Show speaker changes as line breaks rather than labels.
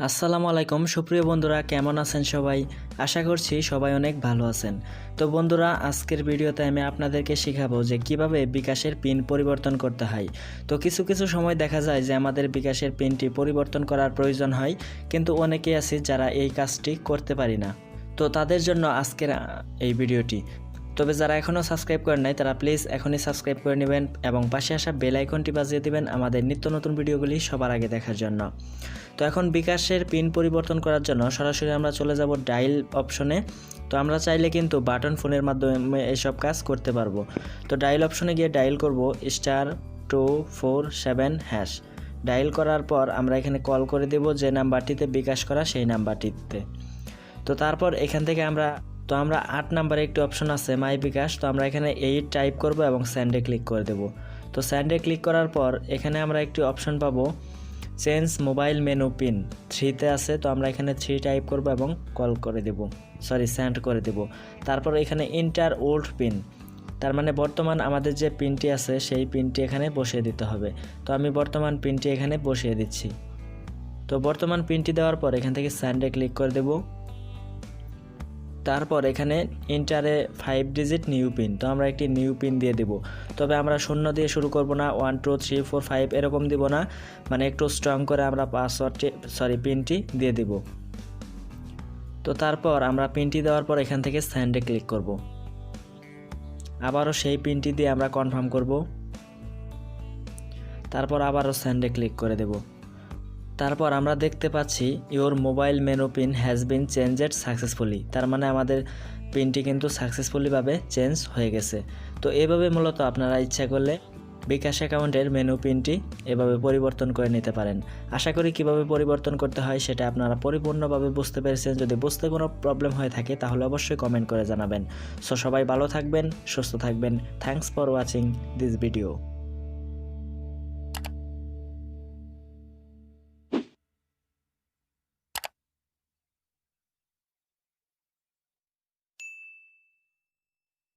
আসসালামু আলাইকুম সুপ্রিয় বন্ধুরা, কেমন আছেন সবাই? আশা করছি সবাই অনেক ভালো আছেন। তো বন্ধুরা, আজকের ভিডিওতে আমি আপনাদেরকে শেখাবো যে কিভাবে বিকাশের পিন পরিবর্তন করতে হয়। তো কিছু সময় দেখা যায় যে আমাদের বিকাশের পিনটি পরিবর্তন করার প্রয়োজন হয়, কিন্তু অনেকেই আছে যারা এই কাজটি করতে পারি না। তো তাদের জন্য আজকের এই ভিডিওটি। তবে যারা এখনও সাবস্ক্রাইব করেন নাই তারা প্লিজ এখনই সাবস্ক্রাইব করে নেবেন এবং পাশে আসা বেল আইকনটি বাজিয়ে দিবেন আমাদের নিত্য নতুন ভিডিওগুলি সবার আগে দেখার জন্য। তো এখন বিকাশের পিন পরিবর্তন করার জন্য সরাসরি আমরা চলে যাব ডায়াল অপশনে। তো আমরা চাইলে কিন্তু বাটন ফোনের মাধ্যমে এসব কাজ করতে পারবো। তো ডায়াল অপশনে গিয়ে ডায়াল করব *247#। ডায়াল করার পর আমরা এখানে কল করে দেব যে নাম্বারটিতে বিকাশ করা সেই নাম্বারটিতে। তো তারপর এখান থেকে আমরা 8 নাম্বারে একটি অপশন আছে মাই বিকাশ। তো আমরা এখানে 8 টাইপ করব এবং সেন্ডে ক্লিক করে দেব। তো সেন্ডে ক্লিক করার পর এখানে আমরা একটি অপশন পাবো চেঞ্জ মোবাইল মেনু পিন, 3তে আছে। তো আমরা এখানে 3 টাইপ করব এবং কল করে দেব, সেন্ড করে দেব। তারপর এখানে এন্টার ওল্ড পিন, তার মানে বর্তমান আমাদের যে পিনটি আছে সেই পিনটি এখানে বসিয়ে দিতে হবে। তো আমি বর্তমান পিনটি এখানে বসিয়ে দিচ্ছি। তো বর্তমান পিনটি দেওয়ার পর এখান থেকে সেন্ডে ক্লিক করে দেব। তারপর এখানে এন্টারে 5 ডিজিট নিউ পিন, তো আমরা একটি নিউ পিন দিয়ে দেব। তবে আমরা 0 দিয়ে শুরু করব না, 1 2 3 4 5 এরকম দিব না, মানে একটু স্ট্রং করে আমরা পিনটি দিয়ে দেব। তো তারপর আমরা পিনটি দেওয়ার পর এখান থেকে সেন্ডে ক্লিক করব। আবারও সেই পিনটি দিয়ে আমরা কনফার্ম করব। তারপর আবারও সেন্ডে ক্লিক করে দেব। তারপর আমরা দেখতে পাচ্ছি your mobile menu pin has been changed successfully, তার মানে আমাদের পিনটি কিন্তু সাকসেসফুলিভাবে চেঞ্জ হয়ে গেছে। তো এভাবে মূলত আপনারা ইচ্ছা করলে বিকাশ অ্যাকাউন্টের মেনু পিনটি এভাবে পরিবর্তন করে নিতে পারেন। আশা করি কিভাবে পরিবর্তন করতে হয় সেটা আপনারা পরিপূর্ণভাবে বুঝতে পেরেছেন। যদি বুঝতে কোনো প্রবলেম হয়ে থাকে তাহলে অবশ্যই কমেন্ট করে জানাবেন। সো সবাই ভালো থাকবেন, সুস্থ থাকবেন। Thanks for watching this video.